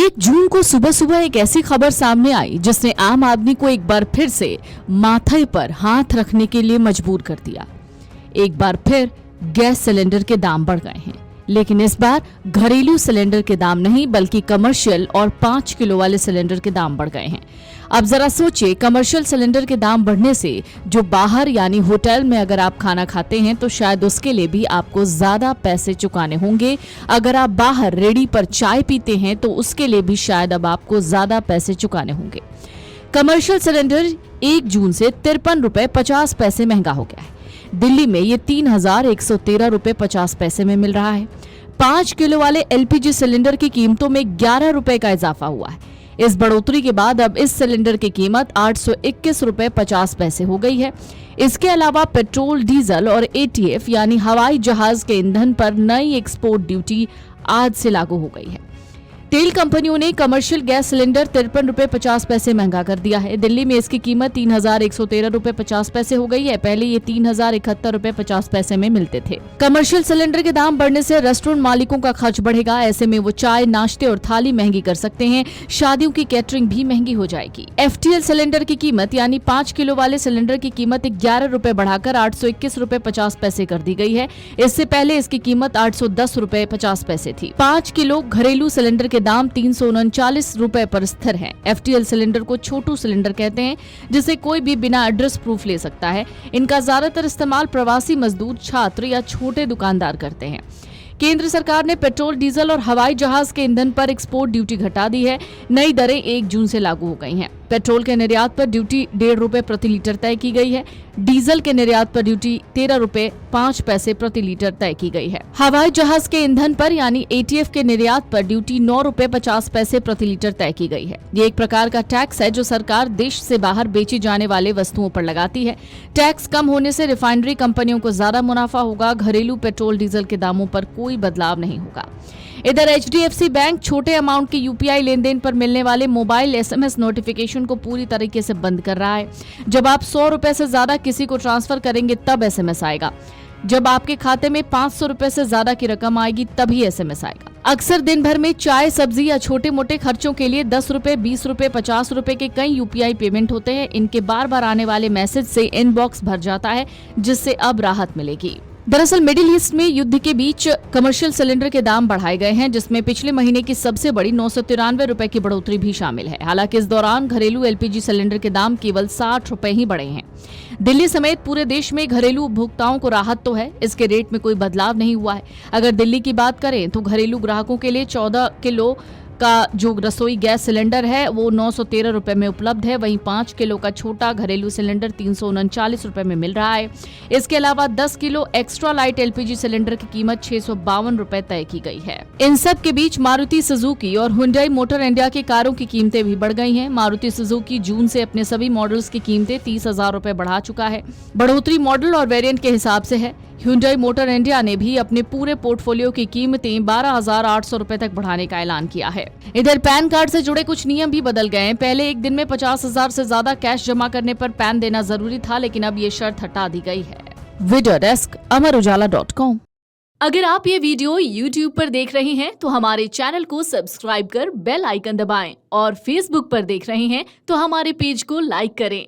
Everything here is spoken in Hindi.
1 जून को सुबह सुबह एक ऐसी खबर सामने आई जिसने आम आदमी को एक बार फिर से माथे पर हाथ रखने के लिए मजबूर कर दिया। एक बार फिर गैस सिलेंडर के दाम बढ़ गए हैं, लेकिन इस बार घरेलू सिलेंडर के दाम नहीं बल्कि कमर्शियल और 5 किलो वाले सिलेंडर के दाम बढ़ गए हैं। अब जरा सोचिए, कमर्शियल सिलेंडर के दाम बढ़ने से जो बाहर यानी होटल में अगर आप खाना खाते हैं तो शायद उसके लिए भी आपको ज्यादा पैसे चुकाने होंगे। अगर आप बाहर रेडी पर चाय पीते हैं तो उसके लिए भी शायद अब आपको ज्यादा पैसे चुकाने होंगे। कमर्शियल सिलेंडर 1 जून से 53 रुपए 50 पैसे महंगा हो गया है। दिल्ली में ये 3113 रुपए 50 पैसे में मिल रहा है। 5 किलो वाले एलपीजी सिलेंडर की कीमतों में 11 रुपए का इजाफा हुआ है। इस बढ़ोतरी के बाद अब इस सिलेंडर की कीमत 821 रुपए 50 पैसे हो गई है। इसके अलावा पेट्रोल, डीजल और एटीएफ यानी हवाई जहाज के ईंधन पर नई एक्सपोर्ट ड्यूटी आज से लागू हो गई है। तेल कंपनियों ने कमर्शियल गैस सिलेंडर 53 रुपए 50 पैसे महंगा कर दिया है। दिल्ली में इसकी कीमत 3113 रुपए 50 पैसे हो गई है। पहले ये 3071 रुपए 50 पैसे में मिलते थे। कमर्शियल सिलेंडर के दाम बढ़ने से रेस्टोरेंट मालिकों का खर्च बढ़ेगा। ऐसे में वो चाय, नाश्ते और थाली महंगी कर सकते हैं। शादियों की कैटरिंग भी महंगी हो जाएगी। एफटीएल सिलेंडर की कीमत यानी 5 किलो वाले सिलेंडर की कीमत 11 रुपए बढ़ाकर 821 रुपए 50 पैसे कर दी गई है। इससे पहले इसकी कीमत 810 रुपए 50 पैसे थी। 5 किलो घरेलू सिलेंडर दाम 339 रुपए पर स्थिर है। एफटीएल सिलेंडर को छोटू सिलेंडर कहते हैं, जिसे कोई भी बिना एड्रेस प्रूफ ले सकता है। इनका ज्यादातर इस्तेमाल प्रवासी मजदूर, छात्र या छोटे दुकानदार करते हैं। केंद्र सरकार ने पेट्रोल, डीजल और हवाई जहाज के ईंधन पर एक्सपोर्ट ड्यूटी घटा दी है। नई दरें 1 जून से लागू हो गई हैं। पेट्रोल के निर्यात पर ड्यूटी 1.5 रुपए प्रति लीटर तय की गई है। डीजल के निर्यात पर ड्यूटी 13 रुपए 5 पैसे प्रति लीटर तय की गई है। हवाई जहाज के ईंधन पर यानी एटीएफ के निर्यात पर ड्यूटी 9 रुपए 50 पैसे प्रति लीटर तय की गई है। ये एक प्रकार का टैक्स है जो सरकार देश से बाहर बेची जाने वाले वस्तुओं पर लगाती है। टैक्स कम होने से रिफाइनरी कंपनियों को ज्यादा मुनाफा होगा। घरेलू पेट्रोल, डीजल के दामों पर कोई बदलाव नहीं होगा। इधर एचडीएफसी बैंक छोटे अमाउंट के यूपीआई लेन देन पर मिलने वाले मोबाइल एसएमएस नोटिफिकेशन को पूरी तरीके से बंद कर रहा है। जब आप 100 रुपए से ज्यादा किसी को ट्रांसफर करेंगे तब एसएमएस आएगा। जब आपके खाते में 500 रुपए से ज्यादा की रकम आएगी तभी एसएमएस आएगा। अक्सर दिन भर में चाय, सब्जी या छोटे मोटे खर्चों के लिए 10 रुपए, 20 रुपए, 50 रुपए के कई यूपीआई पेमेंट होते हैं। इनके बार बार आने वाले मैसेज से इनबॉक्स भर जाता है, जिससे अब राहत मिलेगी। दरअसल मिडिल ईस्ट में युद्ध के बीच कमर्शियल सिलेंडर के दाम बढ़ाए गए हैं, जिसमें पिछले महीने की सबसे बड़ी 993 रुपए की बढ़ोतरी भी शामिल है। हालांकि इस दौरान घरेलू एलपीजी सिलेंडर के दाम केवल 60 रुपए ही बढ़े हैं। दिल्ली समेत पूरे देश में घरेलू उपभोक्ताओं को राहत तो है, इसके रेट में कोई बदलाव नहीं हुआ है। अगर दिल्ली की बात करें तो घरेलू ग्राहकों के लिए 14 किलो का जो रसोई गैस सिलेंडर है वो 913 रुपए में उपलब्ध है। वहीं 5 किलो का छोटा घरेलू सिलेंडर 339 रुपए में मिल रहा है। इसके अलावा 10 kilo extra light LPG cylinder की कीमत 652 रुपए तय की गई है। इन सब के बीच मारुति सुजुकी और हुंडई मोटर इंडिया की कारों की कीमतें भी बढ़ गई हैं। मारुति सुजुकी जून से अपने सभी मॉडल्स की कीमतें 30,000 रुपए बढ़ा चुका है। बढ़ोतरी मॉडल और वेरिएंट के हिसाब से है। हुंडई मोटर इंडिया ने भी अपने पूरे पोर्टफोलियो की कीमतें 12,800 रुपए तक बढ़ाने का ऐलान किया है। इधर पैन कार्ड से जुड़े कुछ नियम भी बदल गए हैं। पहले एक दिन में 50,000 से ज्यादा कैश जमा करने पर पैन देना जरूरी था, लेकिन अब ये शर्त हटा दी गई है। वीडियो डेस्क अमरउजाला.com। अगर आप ये वीडियो YouTube पर देख रहे हैं तो हमारे चैनल को सब्सक्राइब कर बेल आइकन दबाएं, और Facebook पर देख रहे हैं तो हमारे पेज को लाइक करें।